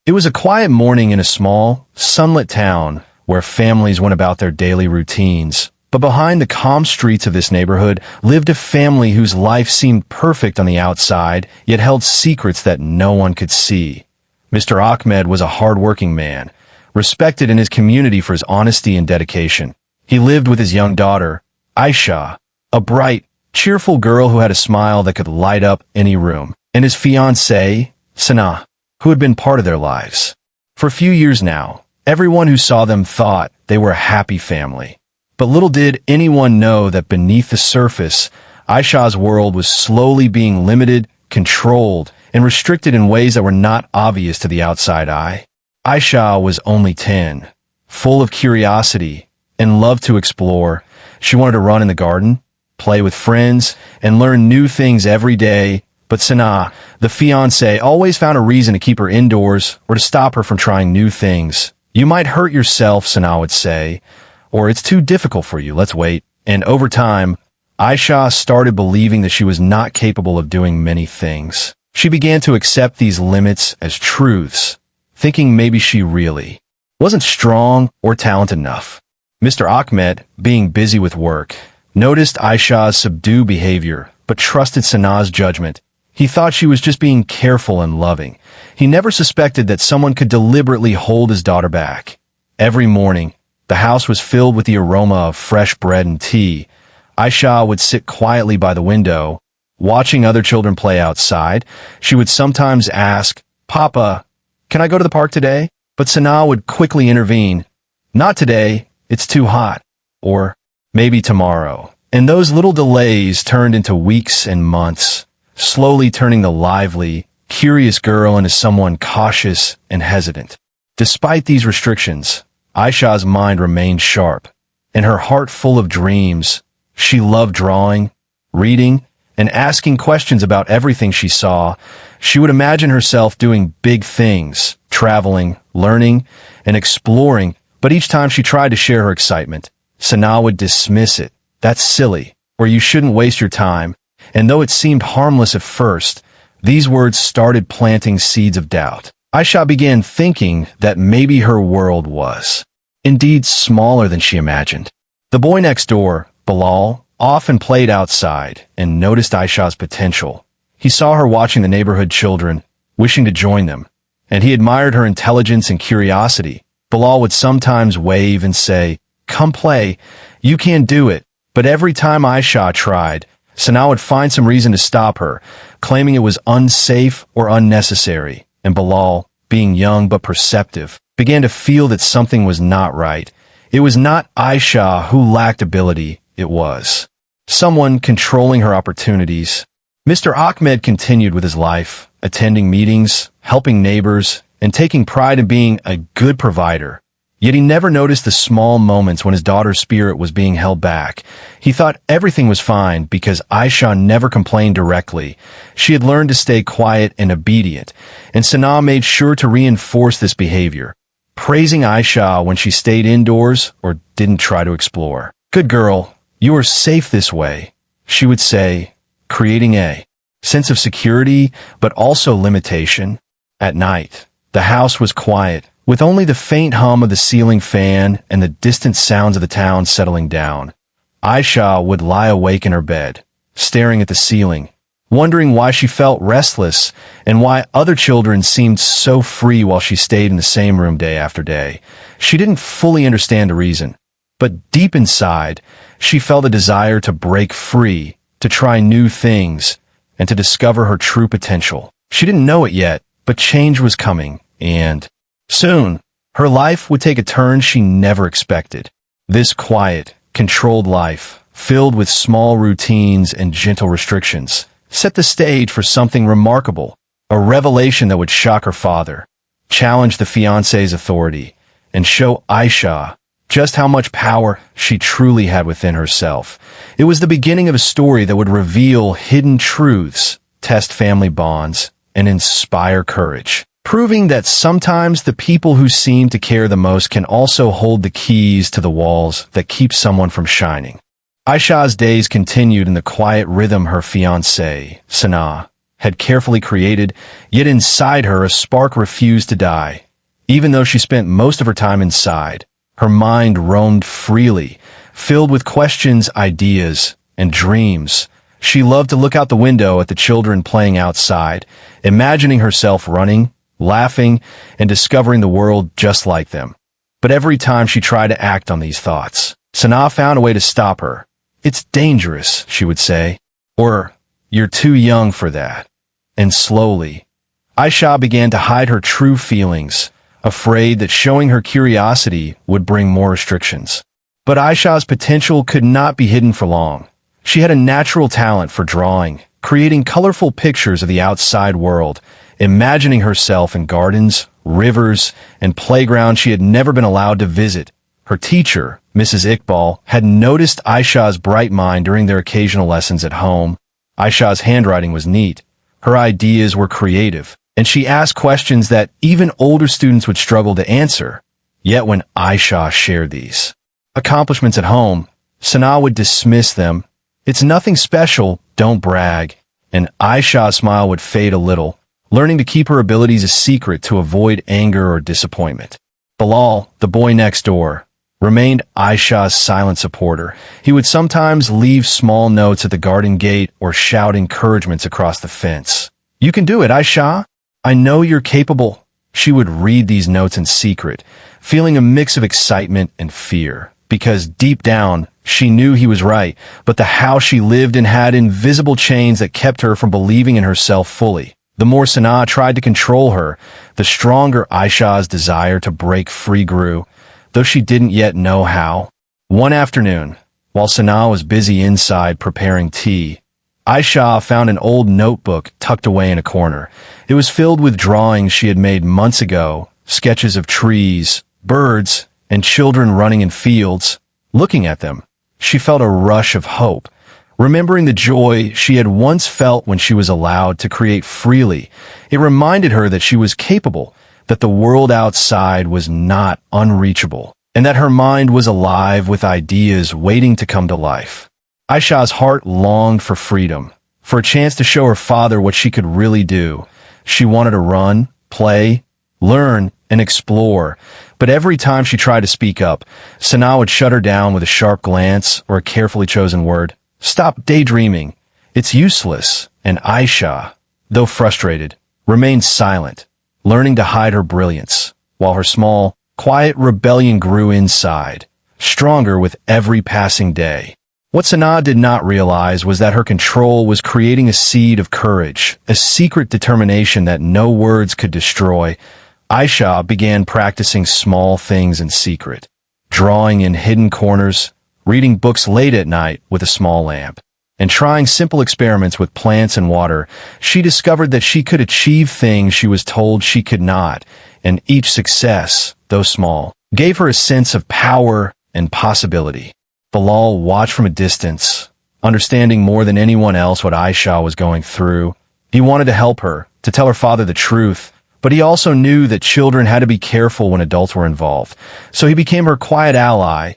It was a quiet morning in a small, sunlit town where families went about their daily routines. But behind the calm streets of this neighborhood lived a family whose life seemed perfect on the outside, yet held secrets that no one could see. Mr. Ahmed was a hard-working man, respected in his community for his honesty and dedication. He lived with his young daughter, Aisha, a bright, cheerful girl who had a smile that could light up any room, and his fiancée, Sana, who had been part of their lives. For a few years now, everyone who saw them thought they were a happy family. But little did anyone know that beneath the surface, Aisha's world was slowly being limited, controlled, and restricted in ways that were not obvious to the outside eye. Aisha was only 10, full of curiosity and loved to explore. She wanted to run in the garden, play with friends, and learn new things every day. But Sana, the fiancé, always found a reason to keep her indoors or to stop her from trying new things. "You might hurt yourself," Sana would say, or "it's too difficult for you, let's wait." And over time, Aisha started believing that she was not capable of doing many things. She began to accept these limits as truths, thinking maybe she really wasn't strong or talented enough. Mr. Ahmed, being busy with work, noticed Aisha's subdued behavior, but trusted Sana's judgment. He thought she was just being careful and loving. He never suspected that someone could deliberately hold his daughter back. Every morning, the house was filled with the aroma of fresh bread and tea. Aisha would sit quietly by the window, watching other children play outside. She would sometimes ask, "Papa, can I go to the park today?" But Sana would quickly intervene. "Not today, it's too hot." Or, "Maybe tomorrow." And those little delays turned into weeks and months, slowly turning the lively, curious girl into someone cautious and hesitant. Despite these restrictions, Aisha's mind remained sharp, and her heart full of dreams. She loved drawing, reading, and asking questions about everything she saw. She would imagine herself doing big things, traveling, learning, and exploring, but each time she tried to share her excitement, Sana would dismiss it. "That's silly," or "You shouldn't waste your time." And though it seemed harmless at first, these words started planting seeds of doubt. Aisha began thinking that maybe her world was indeed smaller than she imagined. The boy next door, Bilal, often played outside and noticed Aisha's potential. He saw her watching the neighborhood children, wishing to join them, and he admired her intelligence and curiosity. Bilal would sometimes wave and say, "Come play, you can do it." But every time Aisha tried, Sana would find some reason to stop her, claiming it was unsafe or unnecessary. And Bilal, being young but perceptive, began to feel that something was not right. It was not Aisha who lacked ability, it was someone controlling her opportunities. Mr. Ahmed continued with his life, attending meetings, helping neighbors, and taking pride in being a good provider. Yet he never noticed the small moments when his daughter's spirit was being held back. He thought everything was fine because Aisha never complained directly. She had learned to stay quiet and obedient, and Sana made sure to reinforce this behavior, praising Aisha when she stayed indoors or didn't try to explore. "Good girl, you are safe this way," she would say, creating a sense of security but also limitation. At night, the house was quiet, with only the faint hum of the ceiling fan and the distant sounds of the town settling down. Aisha would lie awake in her bed, staring at the ceiling, wondering why she felt restless and why other children seemed so free while she stayed in the same room day after day. She didn't fully understand the reason, but deep inside, she felt a desire to break free, to try new things, and to discover her true potential. She didn't know it yet, but change was coming, and soon, her life would take a turn she never expected. This quiet, controlled life, filled with small routines and gentle restrictions, set the stage for something remarkable, a revelation that would shock her father, challenge the fiancé's authority, and show Aisha just how much power she truly had within herself. It was the beginning of a story that would reveal hidden truths, test family bonds, and inspire courage, proving that sometimes the people who seem to care the most can also hold the keys to the walls that keep someone from shining. Aisha's days continued in the quiet rhythm her fiancé, Sana, had carefully created, yet inside her a spark refused to die. Even though she spent most of her time inside, her mind roamed freely, filled with questions, ideas, and dreams. She loved to look out the window at the children playing outside, imagining herself running, laughing, and discovering the world just like them. But every time she tried to act on these thoughts, Sanaa found a way to stop her. "It's dangerous," she would say, or "You're too young for that." And slowly, Aisha began to hide her true feelings, afraid that showing her curiosity would bring more restrictions. But Aisha's potential could not be hidden for long. She had a natural talent for drawing, creating colorful pictures of the outside world, imagining herself in gardens, rivers, and playgrounds she had never been allowed to visit. Her teacher, Mrs. Iqbal, had noticed Aisha's bright mind during their occasional lessons at home. Aisha's handwriting was neat. Her ideas were creative, and she asked questions that even older students would struggle to answer. Yet when Aisha shared these accomplishments at home, Sanaa would dismiss them. "It's nothing special, don't brag." And Aisha's smile would fade a little, learning to keep her abilities a secret to avoid anger or disappointment. Bilal, the boy next door, remained Aisha's silent supporter. He would sometimes leave small notes at the garden gate or shout encouragements across the fence. "You can do it, Aisha. I know you're capable." She would read these notes in secret, feeling a mix of excitement and fear, because deep down, she knew he was right, but the house she lived in had invisible chains that kept her from believing in herself fully. The more Sanaa tried to control her, the stronger Aisha's desire to break free grew, though she didn't yet know how. One afternoon, while Sanaa was busy inside preparing tea, Aisha found an old notebook tucked away in a corner. It was filled with drawings she had made months ago, sketches of trees, birds, and children running in fields. Looking at them, she felt a rush of hope. Remembering the joy she had once felt when she was allowed to create freely, it reminded her that she was capable, that the world outside was not unreachable, and that her mind was alive with ideas waiting to come to life. Aisha's heart longed for freedom, for a chance to show her father what she could really do. She wanted to run, play, learn, and explore, but every time she tried to speak up, Sanaa would shut her down with a sharp glance or a carefully chosen word. "Stop daydreaming. It's useless." And Aisha, though frustrated, remained silent, learning to hide her brilliance, while her small, quiet rebellion grew inside, stronger with every passing day. What Sanaa did not realize was that her control was creating a seed of courage, a secret determination that no words could destroy. Aisha began practicing small things in secret, drawing in hidden corners, reading books late at night with a small lamp, and trying simple experiments with plants and water. She discovered that she could achieve things she was told she could not, and each success, though small, gave her a sense of power and possibility. Bilal watched from a distance, understanding more than anyone else what Aisha was going through. He wanted to help her, to tell her father the truth, but he also knew that children had to be careful when adults were involved. So he became her quiet ally,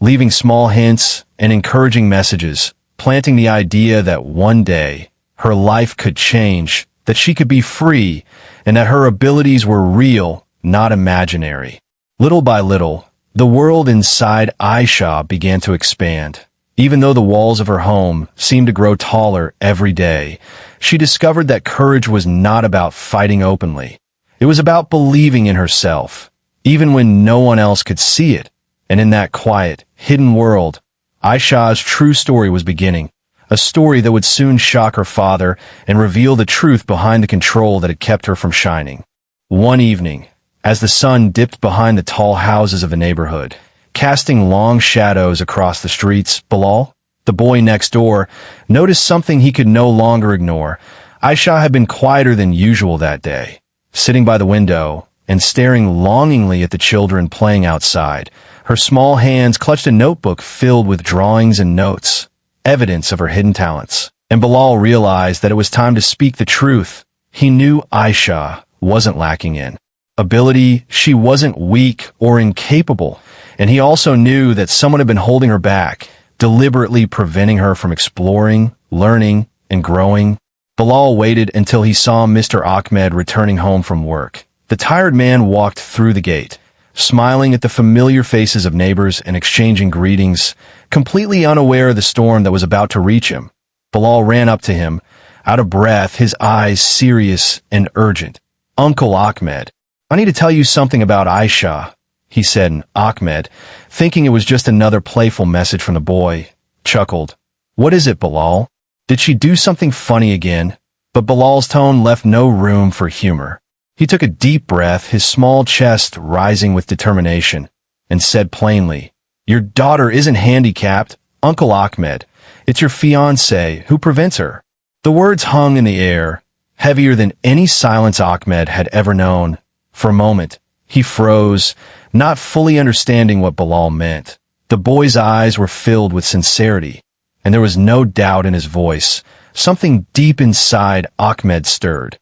leaving small hints and encouraging messages, planting the idea that one day her life could change, that she could be free, and that her abilities were real, not imaginary. Little by little, the world inside Aisha began to expand. Even though the walls of her home seemed to grow taller every day, she discovered that courage was not about fighting openly. It was about believing in herself, even when no one else could see it. And in that quiet, hidden world, Aisha's true story was beginning, a story that would soon shock her father and reveal the truth behind the control that had kept her from shining. One evening, as the sun dipped behind the tall houses of the neighborhood, casting long shadows across the streets, Bilal, the boy next door, noticed something he could no longer ignore. Aisha had been quieter than usual that day, sitting by the window and staring longingly at the children playing outside. Her small hands clutched a notebook filled with drawings and notes, evidence of her hidden talents. And Bilal realized that it was time to speak the truth. He knew Aisha wasn't lacking in ability, she wasn't weak or incapable, and he also knew that someone had been holding her back, deliberately preventing her from exploring, learning, and growing. Bilal waited until he saw Mr. Ahmed returning home from work. The tired man walked through the gate, smiling at the familiar faces of neighbors and exchanging greetings, completely unaware of the storm that was about to reach him. Bilal ran up to him, out of breath, his eyes serious and urgent. "Uncle Ahmed, I need to tell you something about Aisha," he said, and Ahmed, thinking it was just another playful message from the boy, chuckled. "What is it, Bilal? Did she do something funny again?" But Bilal's tone left no room for humor. He took a deep breath, his small chest rising with determination, and said plainly, "Your daughter isn't handicapped, Uncle Ahmed. It's your fiancée who prevents her." The words hung in the air, heavier than any silence Ahmed had ever known. For a moment, he froze, not fully understanding what Bilal meant. The boy's eyes were filled with sincerity, and there was no doubt in his voice. Something deep inside Ahmed stirred.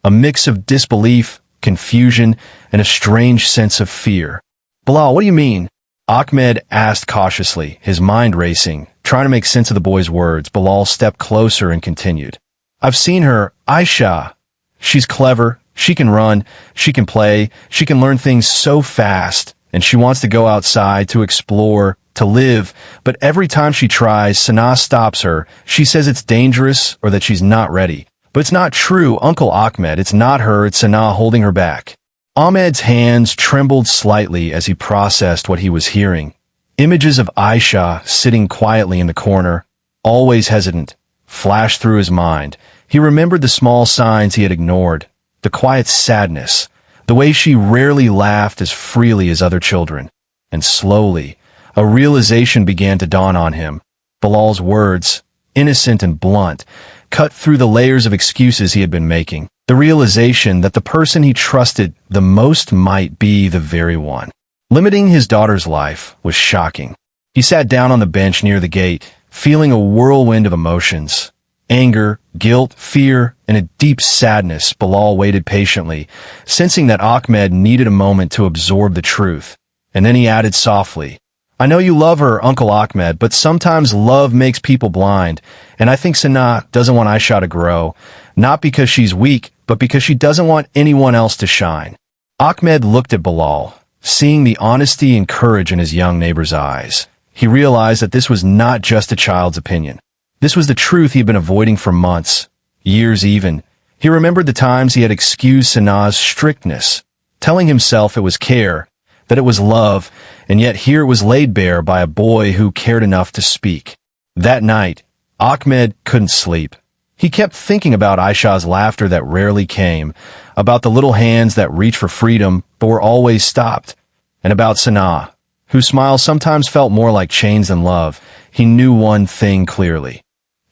A mix of disbelief, confusion, and a strange sense of fear. "Bilal, what do you mean?" Ahmed asked cautiously, his mind racing, trying to make sense of the boy's words. Bilal stepped closer and continued. "I've seen her, Aisha. She's clever, she can run, she can play, she can learn things so fast, and she wants to go outside to explore, to live, but every time she tries, Sanaa stops her. She says it's dangerous or that she's not ready. But it's not true, Uncle Ahmed. It's not her, it's Sanaa holding her back." Ahmed's hands trembled slightly as he processed what he was hearing. Images of Aisha sitting quietly in the corner, always hesitant, flashed through his mind. He remembered the small signs he had ignored, the quiet sadness, the way she rarely laughed as freely as other children. And slowly, a realization began to dawn on him. Bilal's words, innocent and blunt, cut through the layers of excuses he had been making. The realization that the person he trusted the most might be the very one. Limiting his daughter's life was shocking. He sat down on the bench near the gate, feeling a whirlwind of emotions. Anger, guilt, fear, and a deep sadness. Bilal waited patiently, sensing that Ahmed needed a moment to absorb the truth. And then he added softly, "I know you love her, Uncle Ahmed, but sometimes love makes people blind, and I think Sanaa doesn't want Aisha to grow, not because she's weak, but because she doesn't want anyone else to shine." Ahmed looked at Bilal, seeing the honesty and courage in his young neighbor's eyes. He realized that this was not just a child's opinion. This was the truth he'd been avoiding for months, years even. He remembered the times he had excused Sanaa's strictness, telling himself it was care, that it was love, and yet here it was laid bare by a boy who cared enough to speak. That night, Ahmed couldn't sleep. He kept thinking about Aisha's laughter that rarely came, about the little hands that reached for freedom but were always stopped, and about Sanaa, whose smile sometimes felt more like chains than love. He knew one thing clearly.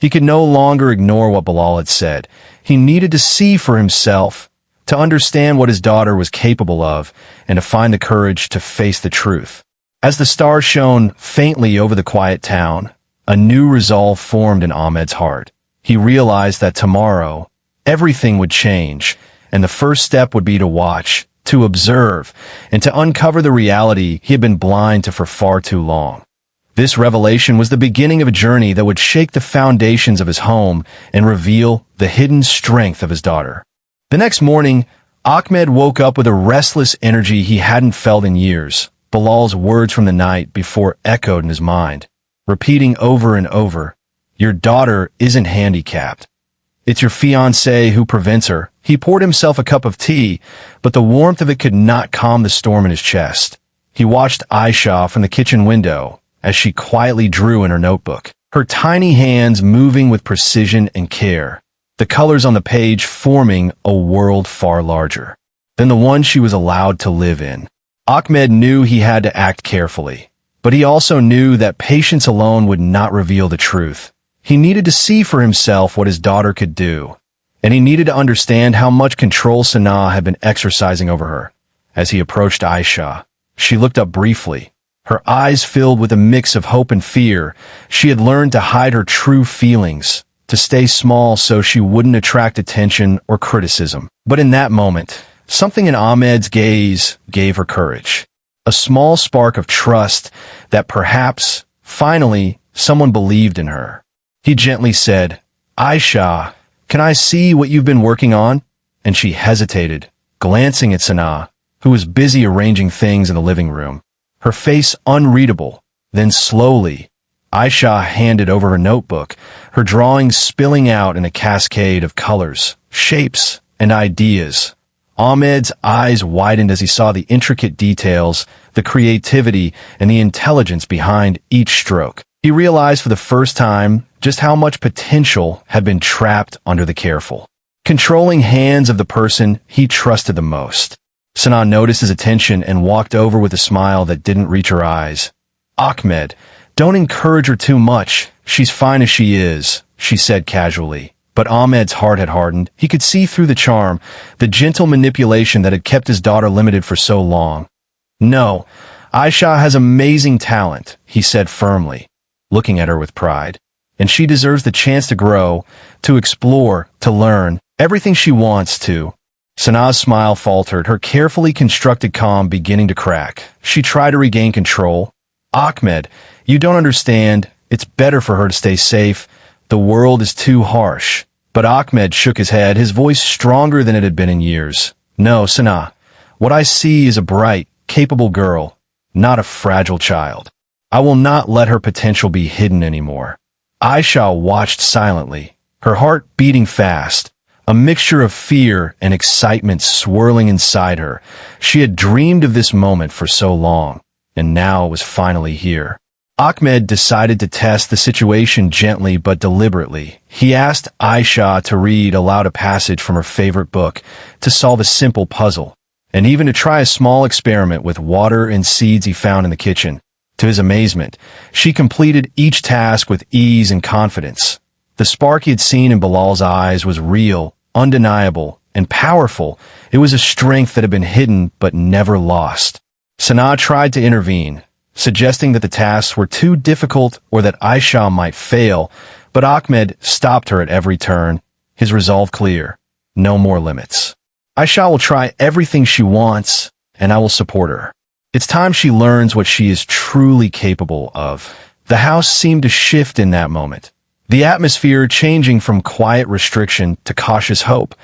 He could no longer ignore what Bilal had said. He needed to see for himself, to understand what his daughter was capable of, and to find the courage to face the truth. As the stars shone faintly over the quiet town, a new resolve formed in Ahmed's heart. He realized that tomorrow, everything would change, and the first step would be to watch, to observe, and to uncover the reality he had been blind to for far too long. This revelation was the beginning of a journey that would shake the foundations of his home and reveal the hidden strength of his daughter. The next morning, Ahmed woke up with a restless energy he hadn't felt in years. Bilal's words from the night before echoed in his mind, repeating over and over, "Your daughter isn't handicapped. It's your fiancée who prevents her." He poured himself a cup of tea, but the warmth of it could not calm the storm in his chest. He watched Aisha from the kitchen window as she quietly drew in her notebook, her tiny hands moving with precision and care, the colors on the page forming a world far larger than the one she was allowed to live in. Ahmed knew he had to act carefully, but he also knew that patience alone would not reveal the truth. He needed to see for himself what his daughter could do, and he needed to understand how much control Sanaa had been exercising over her. As he approached Aisha, she looked up briefly, her eyes filled with a mix of hope and fear. She had learned to hide her true feelings, to stay small so she wouldn't attract attention or criticism. But in that moment, something in Ahmed's gaze gave her courage. A small spark of trust that perhaps, finally, someone believed in her. He gently said, "Aisha, "Can I see what you've been working on?" And she hesitated, glancing at Sanaa, who was busy arranging things in the living room, her face unreadable. Then slowly, Aisha handed over her notebook, her drawings spilling out in a cascade of colors, shapes, and ideas. Ahmed's eyes widened as he saw the intricate details, the creativity, and the intelligence behind each stroke. He realized for the first time just how much potential had been trapped under the careful, controlling hands of the person he trusted the most. Sanaa noticed his attention and walked over with a smile that didn't reach her eyes. "Ahmed, don't encourage her too much. She's fine as she is," she said casually. But Ahmed's heart had hardened. He could see through the charm, the gentle manipulation that had kept his daughter limited for so long. "No, Aisha has amazing talent," he said firmly, looking at her with pride. "And she deserves the chance to grow, to explore, to learn, everything she wants to." Sanaa's smile faltered, her carefully constructed calm beginning to crack. She tried to regain control. "Ahmed, you don't understand. It's better for her to stay safe. The world is too harsh." But Ahmed shook his head, his voice stronger than it had been in years. "No, Sanaa, what I see is a bright, capable girl, not a fragile child. I will not let her potential be hidden anymore." Aisha watched silently, her heart beating fast, a mixture of fear and excitement swirling inside her. She had dreamed of this moment for so long, and now it was finally here. Ahmed decided to test the situation gently but deliberately. He asked Aisha to read aloud a passage from her favorite book, to solve a simple puzzle, and even to try a small experiment with water and seeds he found in the kitchen. To his amazement, she completed each task with ease and confidence. The spark he had seen in Bilal's eyes was real, undeniable, and powerful. It was a strength that had been hidden but never lost. Sanaa tried to intervene, suggesting that the tasks were too difficult or that Aisha might fail, but Ahmed stopped her at every turn, his resolve clear. No more limits. "Aisha will try everything she wants, and I will support her. It's time she learns what she is truly capable of." The house seemed to shift in that moment, the atmosphere changing from quiet restriction to cautious hope.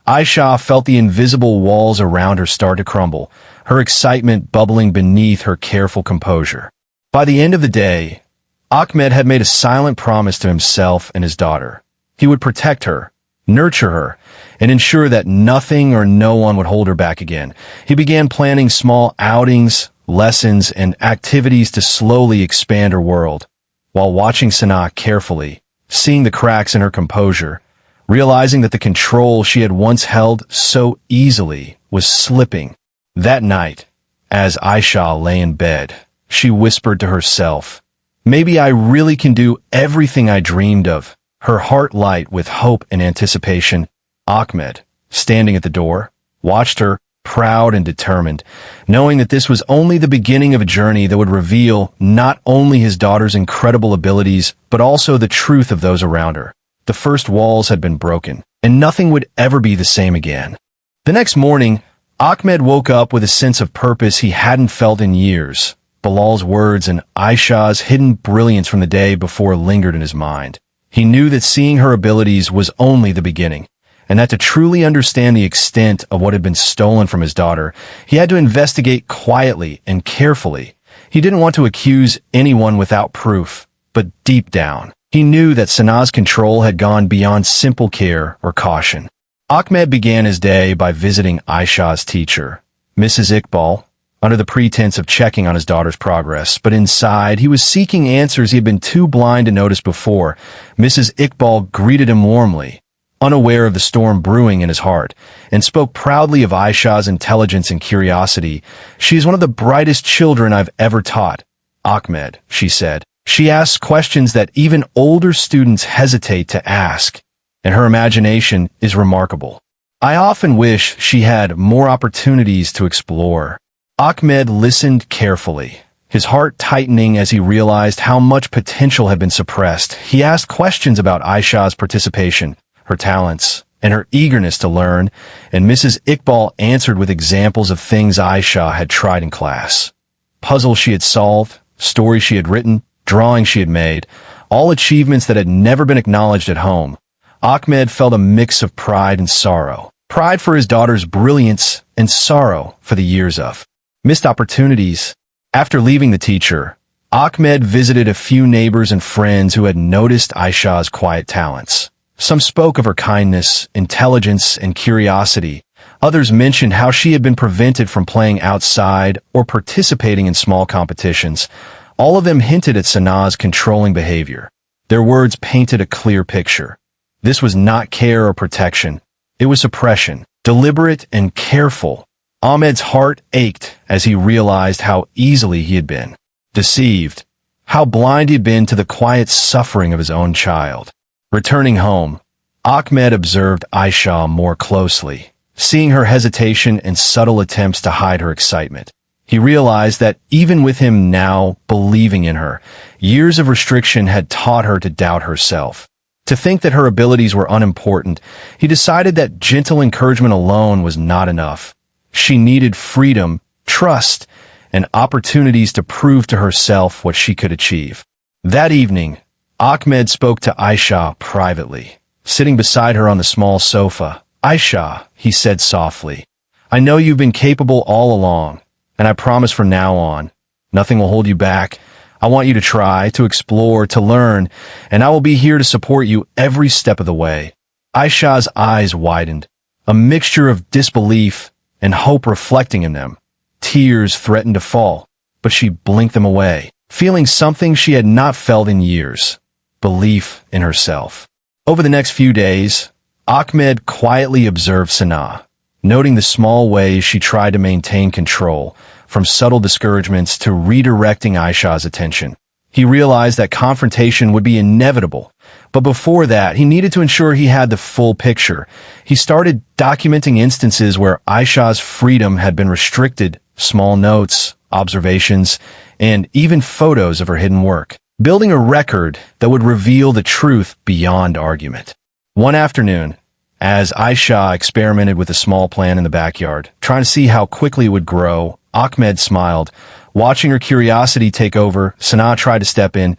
Aisha felt the invisible walls around her start to crumble, her excitement bubbling beneath her careful composure. By the end of the day, Ahmed had made a silent promise to himself and his daughter. He would protect her, nurture her, and ensure that nothing or no one would hold her back again. He began planning small outings, lessons, and activities to slowly expand her world, while watching Sanaa carefully, seeing the cracks in her composure, realizing that the control she had once held so easily was slipping. That night, as Aisha lay in bed, she whispered to herself, "Maybe I really can do everything I dreamed of," her heart light with hope and anticipation. Ahmed, standing at the door, watched her, proud and determined, knowing that this was only the beginning of a journey that would reveal not only his daughter's incredible abilities, but also the truth of those around her. The first walls had been broken, and nothing would ever be the same again. The next morning, Ahmed woke up with a sense of purpose he hadn't felt in years. Bilal's words and Aisha's hidden brilliance from the day before lingered in his mind. He knew that seeing her abilities was only the beginning, and that to truly understand the extent of what had been stolen from his daughter, he had to investigate quietly and carefully. He didn't want to accuse anyone without proof, but deep down, he knew that Sanaa's control had gone beyond simple care or caution. Ahmed began his day by visiting Aisha's teacher, Mrs. Iqbal, under the pretense of checking on his daughter's progress, but inside he was seeking answers he had been too blind to notice before. Mrs. Iqbal greeted him warmly, unaware of the storm brewing in his heart, and spoke proudly of Aisha's intelligence and curiosity. "She is one of the brightest children I've ever taught, Ahmed," she said. "She asks questions that even older students hesitate to ask, and her imagination is remarkable. I often wish she had more opportunities to explore." Ahmed listened carefully, his heart tightening as he realized how much potential had been suppressed. He asked questions about Aisha's participation, her talents, and her eagerness to learn, and Mrs. Iqbal answered with examples of things Aisha had tried in class. Puzzles she had solved, stories she had written, drawings she had made, all achievements that had never been acknowledged at home. Ahmed felt a mix of pride and sorrow. Pride for his daughter's brilliance and sorrow for the years of missed opportunities. After leaving the teacher, Ahmed visited a few neighbors and friends who had noticed Aisha's quiet talents. Some spoke of her kindness, intelligence, and curiosity. Others mentioned how she had been prevented from playing outside or participating in small competitions. All of them hinted at Sanaa's controlling behavior. Their words painted a clear picture. This was not care or protection. It was suppression, deliberate and careful. Ahmed's heart ached as he realized how easily he had been deceived, how blind he had been to the quiet suffering of his own child. Returning home, Ahmed observed Aisha more closely, seeing her hesitation and subtle attempts to hide her excitement. He realized that even with him now believing in her, years of restriction had taught her to doubt herself. To think that her abilities were unimportant, he decided that gentle encouragement alone was not enough. She needed freedom, trust, and opportunities to prove to herself what she could achieve. That evening, Ahmed spoke to Aisha privately. Sitting beside her on the small sofa, "Aisha," he said softly, "I know you've been capable all along, and I promise from now on, nothing will hold you back. I want you to try, to explore, to learn, and I will be here to support you every step of the way." Aisha's eyes widened, a mixture of disbelief and hope reflecting in them. Tears threatened to fall, but she blinked them away, feeling something she had not felt in years: belief in herself. Over the next few days, Ahmed quietly observed Sanaa, noting the small ways she tried to maintain control, from subtle discouragements to redirecting Aisha's attention. He realized that confrontation would be inevitable, but before that, he needed to ensure he had the full picture. He started documenting instances where Aisha's freedom had been restricted, small notes, observations, and even photos of her hidden work, building a record that would reveal the truth beyond argument. One afternoon, as Aisha experimented with a small plant in the backyard, trying to see how quickly it would grow, Ahmed smiled. Watching her curiosity take over, Sanaa tried to step in.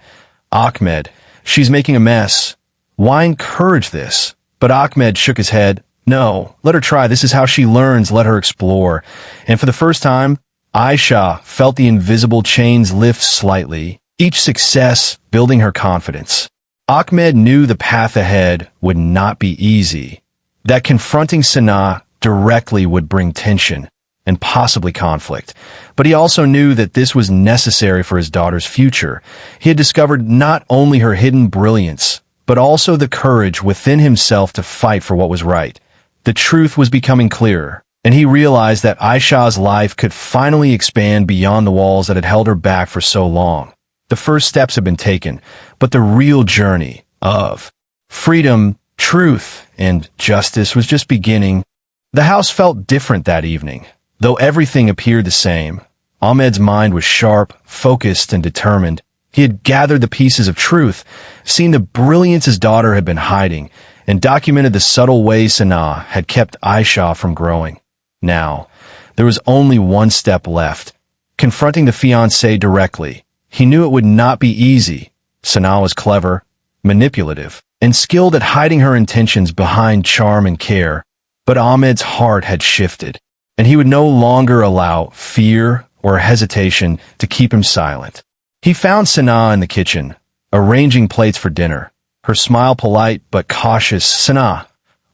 "Ahmed, she's making a mess. Why encourage this?" But Ahmed shook his head. "No, let her try. This is how she learns. Let her explore." And for the first time, Aisha felt the invisible chains lift slightly, each success building her confidence. Ahmed knew the path ahead would not be easy, that confronting Sanaa directly would bring tension and possibly conflict. But he also knew that this was necessary for his daughter's future. He had discovered not only her hidden brilliance, but also the courage within himself to fight for what was right. The truth was becoming clearer, and he realized that Aisha's life could finally expand beyond the walls that had held her back for so long. The first steps had been taken, but the real journey of freedom, truth, and justice was just beginning. The house felt different that evening. Though everything appeared the same, Ahmed's mind was sharp, focused, and determined. He had gathered the pieces of truth, seen the brilliance his daughter had been hiding, and documented the subtle ways Sanaa had kept Aisha from growing. Now, there was only one step left: confronting the fiancée directly. He knew it would not be easy. Sanaa was clever, manipulative, and skilled at hiding her intentions behind charm and care. But Ahmed's heart had shifted, and he would no longer allow fear or hesitation to keep him silent. He found Sanaa in the kitchen, arranging plates for dinner. Her smile polite but cautious. "Sanaa,"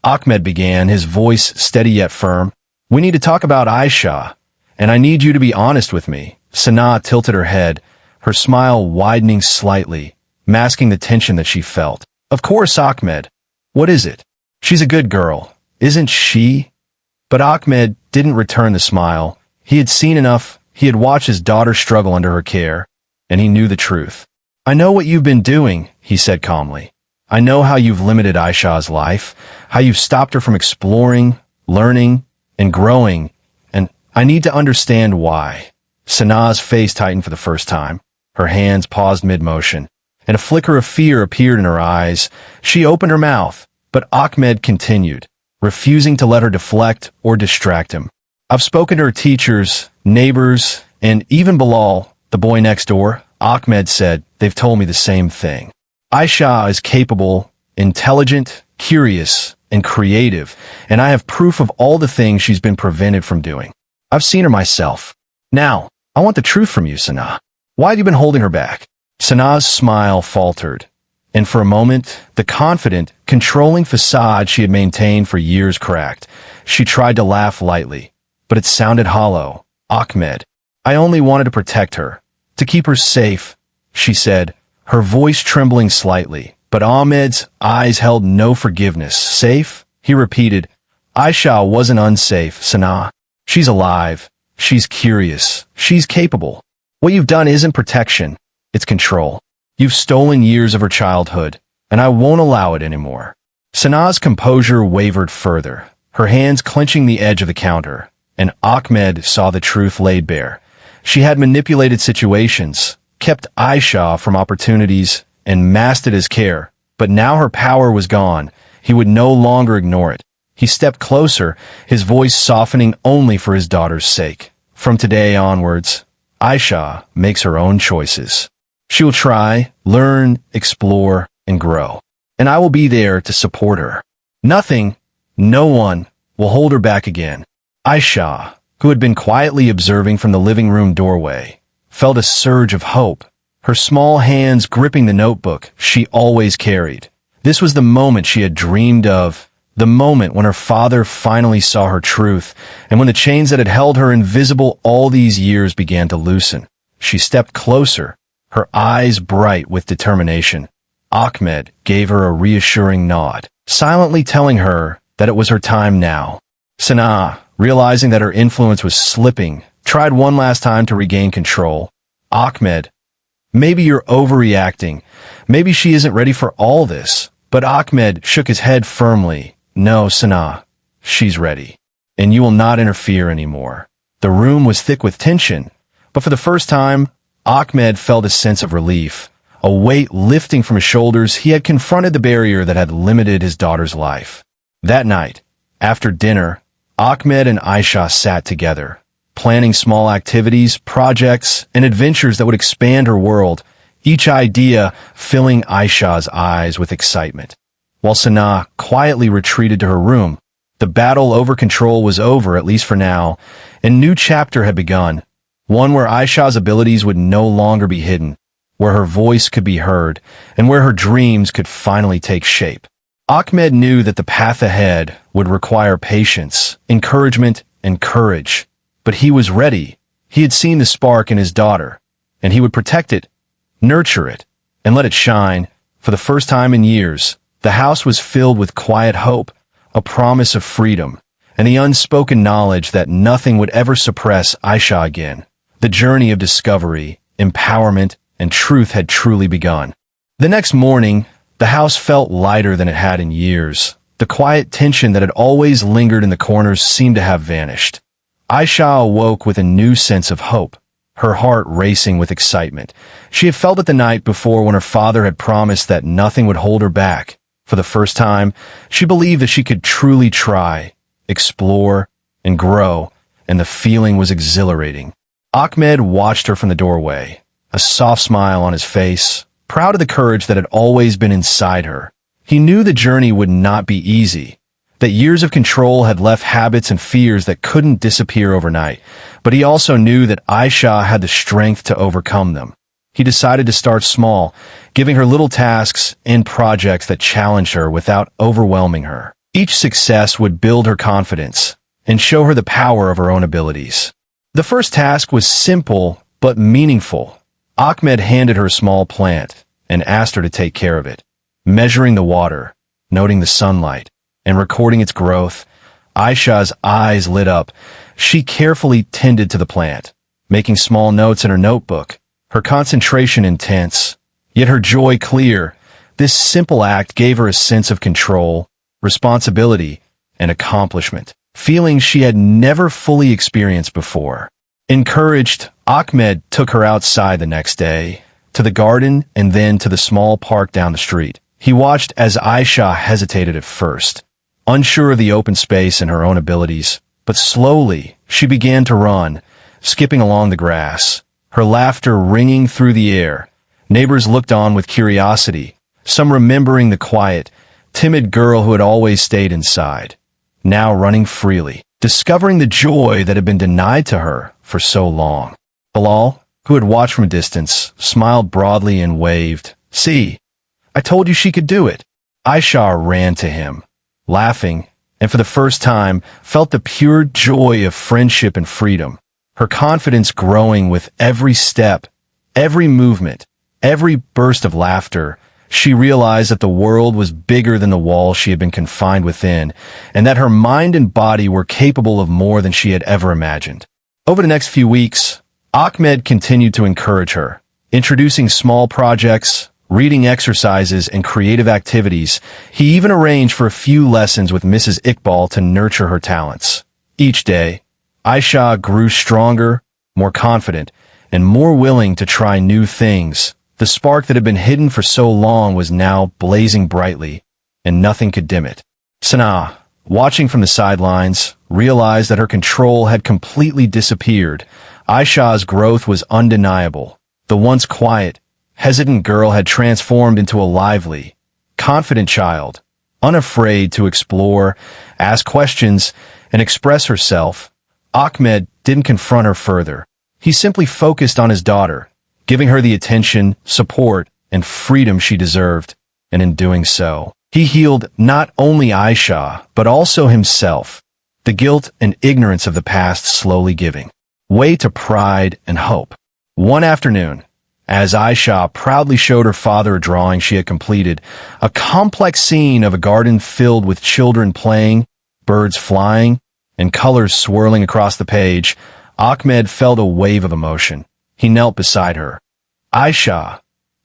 Ahmed began, his voice steady yet firm, "we need to talk about Aisha, and I need you to be honest with me." Sanaa tilted her head, her smile widening slightly, masking the tension that she felt. "Of course, Ahmed. What is it? She's a good girl, isn't she?" But Ahmed didn't return the smile. He had seen enough. He had watched his daughter struggle under her care, and he knew the truth. "I know what you've been doing," he said calmly. "I know how you've limited Aisha's life, how you've stopped her from exploring, learning, and growing, and I need to understand why." Sanaa's face tightened for the first time. Her hands paused mid-motion, and a flicker of fear appeared in her eyes. She opened her mouth, but Ahmed continued, refusing to let her deflect or distract him. "I've spoken to her teachers, neighbors, and even Bilal, the boy next door," Ahmed said. "They've told me the same thing. Aisha is capable, intelligent, curious, and creative, and I have proof of all the things she's been prevented from doing. I've seen her myself. Now, I want the truth from you, Sanaa. Why have you been holding her back? Sanaa's smile faltered, and for a moment, the confident, controlling facade she had maintained for years cracked. She tried to laugh lightly, but it sounded hollow. Ahmed, I only wanted to protect her, to keep her safe, she said, her voice trembling slightly. But Ahmed's eyes held no forgiveness. Safe? He repeated. Aisha wasn't unsafe, Sanaa. She's alive. She's curious. She's capable. What you've done isn't protection. It's control. You've stolen years of her childhood, and I won't allow it anymore. Sanaa's composure wavered further, her hands clenching the edge of the counter, and Ahmed saw the truth laid bare. She had manipulated situations, kept Aisha from opportunities, and masked it as care, but now her power was gone. He would no longer ignore it. He stepped closer, his voice softening only for his daughter's sake. From today onwards, Aisha makes her own choices. She will try, learn, explore, and grow. And I will be there to support her. Nothing, no one, will hold her back again. Aisha, who had been quietly observing from the living room doorway, felt a surge of hope, her small hands gripping the notebook she always carried. This was the moment she had dreamed of, the moment when her father finally saw her truth, and when the chains that had held her invisible all these years began to loosen. She stepped closer, her eyes bright with determination. Ahmed gave her a reassuring nod, silently telling her that it was her time now. Sanaa, realizing that her influence was slipping, tried one last time to regain control. Ahmed, maybe you're overreacting. Maybe she isn't ready for all this. But Ahmed shook his head firmly. No, Sanaa, she's ready. And you will not interfere anymore. The room was thick with tension, but for the first time, Ahmed felt a sense of relief. A weight lifting from his shoulders, he had confronted the barrier that had limited his daughter's life. That night, after dinner, Ahmed and Aisha sat together, planning small activities, projects, and adventures that would expand her world, each idea filling Aisha's eyes with excitement. While Sanaa quietly retreated to her room, the battle over control was over, at least for now. A new chapter had begun, one where Aisha's abilities would no longer be hidden, where her voice could be heard, and where her dreams could finally take shape. Ahmed knew that the path ahead would require patience, encouragement, and courage, but he was ready. He had seen the spark in his daughter, and he would protect it, nurture it, and let it shine. For the first time in years, the house was filled with quiet hope, a promise of freedom, and the unspoken knowledge that nothing would ever suppress Aisha again. The journey of discovery, empowerment, and truth had truly begun. The next morning, the house felt lighter than it had in years. The quiet tension that had always lingered in the corners seemed to have vanished. Aisha awoke with a new sense of hope, her heart racing with excitement. She had felt it the night before when her father had promised that nothing would hold her back. For the first time, she believed that she could truly try, explore, and grow, and the feeling was exhilarating. Ahmed watched her from the doorway, a soft smile on his face, proud of the courage that had always been inside her. He knew the journey would not be easy, that years of control had left habits and fears that couldn't disappear overnight, but he also knew that Aisha had the strength to overcome them. He decided to start small, giving her little tasks and projects that challenged her without overwhelming her. Each success would build her confidence and show her the power of her own abilities. The first task was simple but meaningful. Ahmed handed her a small plant and asked her to take care of it, measuring the water, noting the sunlight, and recording its growth. Aisha's eyes lit up. She carefully tended to the plant, making small notes in her notebook, her concentration intense, yet her joy clear. This simple act gave her a sense of control, responsibility, and accomplishment, feelings she had never fully experienced before. Encouraged, Ahmed took her outside the next day, to the garden and then to the small park down the street. He watched as Aisha hesitated at first, unsure of the open space and her own abilities, but slowly she began to run, skipping along the grass, her laughter ringing through the air. Neighbors looked on with curiosity, some remembering the quiet, timid girl who had always stayed inside, now running freely, discovering the joy that had been denied to her for so long. Bilal, who had watched from a distance, smiled broadly and waved. "See, I told you she could do it." Aisha ran to him, laughing, and for the first time felt the pure joy of friendship and freedom, her confidence growing with every step, every movement, every burst of laughter. She realized that the world was bigger than the walls she had been confined within, and that her mind and body were capable of more than she had ever imagined. Over the next few weeks, Ahmed continued to encourage her, introducing small projects, reading exercises, and creative activities. He even arranged for a few lessons with Mrs. Iqbal to nurture her talents. Each day, Aisha grew stronger, more confident, and more willing to try new things. The spark that had been hidden for so long was now blazing brightly, and nothing could dim it. Sanaa, watching from the sidelines, realized that her control had completely disappeared. Aisha's growth was undeniable. The once quiet, hesitant girl had transformed into a lively, confident child, unafraid to explore, ask questions, and express herself. Ahmed didn't confront her further. He simply focused on his daughter, giving her the attention, support, and freedom she deserved, and in doing so, he healed not only Aisha, but also himself, the guilt and ignorance of the past slowly giving way to pride and hope. One afternoon, as Aisha proudly showed her father a drawing she had completed, a complex scene of a garden filled with children playing, birds flying, and colors swirling across the page, Ahmed felt a wave of emotion. He knelt beside her. "Aisha,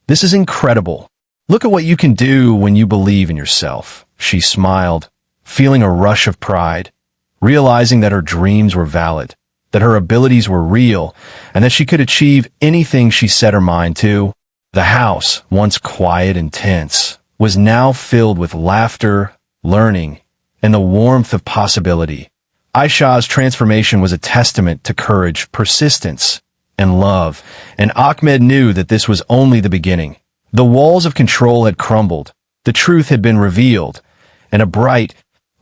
this is incredible. Look at what you can do when you believe in yourself." She smiled, feeling a rush of pride, realizing that her dreams were valid, that her abilities were real, and that she could achieve anything she set her mind to. The house, once quiet and tense, was now filled with laughter, learning, and the warmth of possibility. Aisha's transformation was a testament to courage, persistence, and love, and Ahmed knew that this was only the beginning. The walls of control had crumbled, the truth had been revealed, and a bright,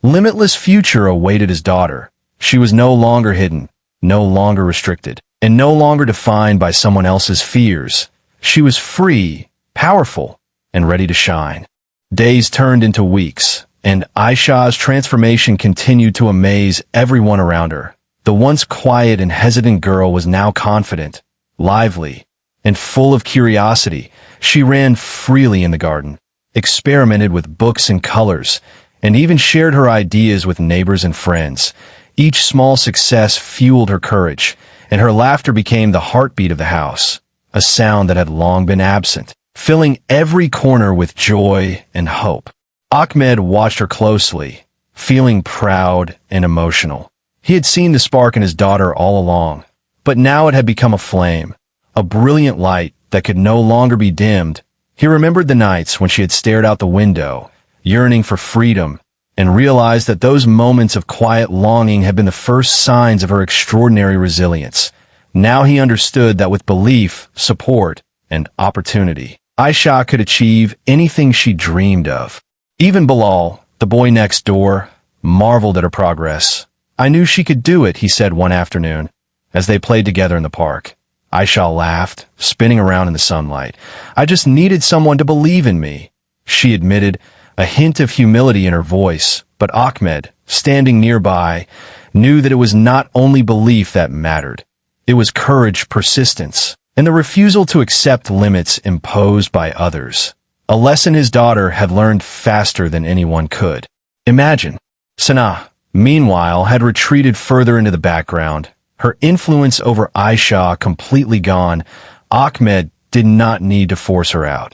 limitless future awaited his daughter. She was no longer hidden, no longer restricted, and no longer defined by someone else's fears. She was free, powerful, and ready to shine. Days turned into weeks, and Aisha's transformation continued to amaze everyone around her. The once quiet and hesitant girl was now confident, lively, and full of curiosity. She ran freely in the garden, experimented with books and colors, and even shared her ideas with neighbors and friends. Each small success fueled her courage, and her laughter became the heartbeat of the house, a sound that had long been absent, filling every corner with joy and hope. Ahmed watched her closely, feeling proud and emotional. He had seen the spark in his daughter all along, but now it had become a flame, a brilliant light that could no longer be dimmed. He remembered the nights when she had stared out the window, yearning for freedom, and realized that those moments of quiet longing had been the first signs of her extraordinary resilience. Now he understood that with belief, support, and opportunity, Aisha could achieve anything she dreamed of. Even Bilal, the boy next door, marveled at her progress. "I knew she could do it," he said one afternoon, as they played together in the park. Aisha laughed, spinning around in the sunlight. "I just needed someone to believe in me," she admitted, a hint of humility in her voice. But Ahmed, standing nearby, knew that it was not only belief that mattered. It was courage, persistence, and the refusal to accept limits imposed by others. A lesson his daughter had learned faster than anyone could. Imagine. Sanaa, meanwhile, had retreated further into the background, her influence over Aisha completely gone. Ahmed did not need to force her out.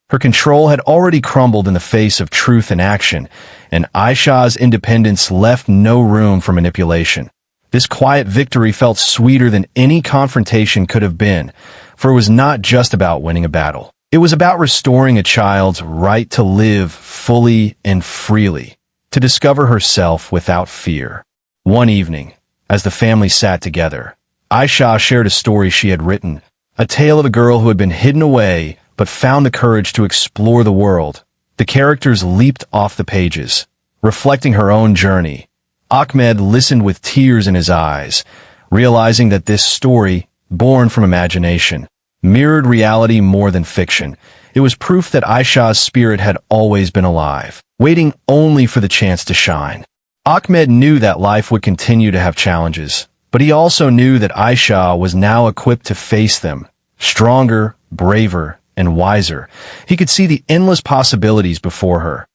Her control had already crumbled in the face of truth and action, and Aisha's independence left no room for manipulation. This quiet victory felt sweeter than any confrontation could have been, for it was not just about winning a battle. It was about restoring a child's right to live fully and freely, to discover herself without fear. One evening, as the family sat together, Aisha shared a story she had written, a tale of a girl who had been hidden away but found the courage to explore the world. The characters leaped off the pages, reflecting her own journey. Ahmed listened with tears in his eyes, realizing that this story, born from imagination, mirrored reality more than fiction. It was proof that Aisha's spirit had always been alive, waiting only for the chance to shine. Ahmed knew that life would continue to have challenges, but he also knew that Aisha was now equipped to face them, stronger, braver, and wiser. He could see the endless possibilities before her.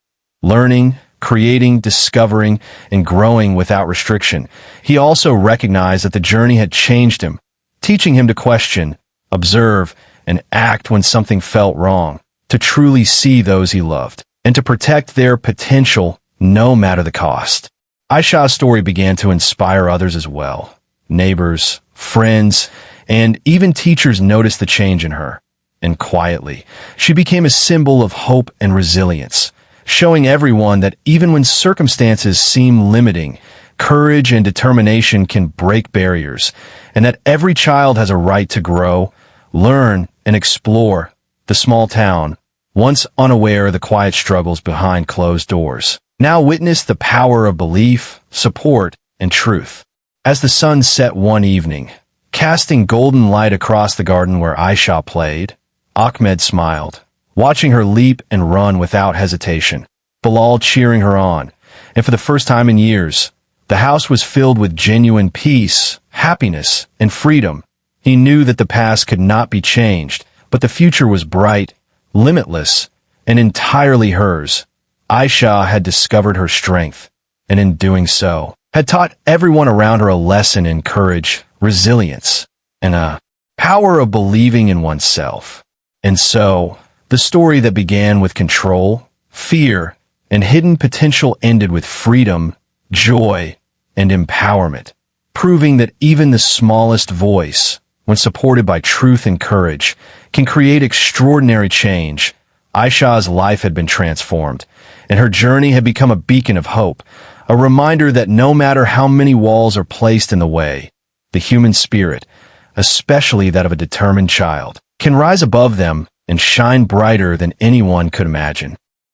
Learning, creating, discovering, and growing without restriction. He also recognized that the journey had changed him, teaching him to question, observe, and act when something felt wrong, to truly see those he loved, and to protect their potential no matter the cost. Aisha's story began to inspire others as well. Neighbors, friends, and even teachers noticed the change in her. And quietly, she became a symbol of hope and resilience, showing everyone that even when circumstances seem limiting, courage and determination can break barriers, and that every child has a right to grow, learn, and explore. The small town, once unaware of the quiet struggles behind closed doors, now witnessed the power of belief, support, and truth. As the sun set one evening, casting golden light across the garden where Aisha played, Ahmed smiled, watching her leap and run without hesitation, Bilal cheering her on, and for the first time in years, the house was filled with genuine peace, happiness, and freedom. He knew that the past could not be changed, but the future was bright, limitless, and entirely hers. Aisha had discovered her strength, and in doing so, had taught everyone around her a lesson in courage, resilience, and a power of believing in oneself. And so, the story that began with control, fear, and hidden potential ended with freedom, joy, and empowerment, proving that even the smallest voice, when supported by truth and courage, can create extraordinary change. Aisha's life had been transformed, and her journey had become a beacon of hope, a reminder that no matter how many walls are placed in the way, the human spirit, especially that of a determined child, can rise above them and shine brighter than anyone could imagine.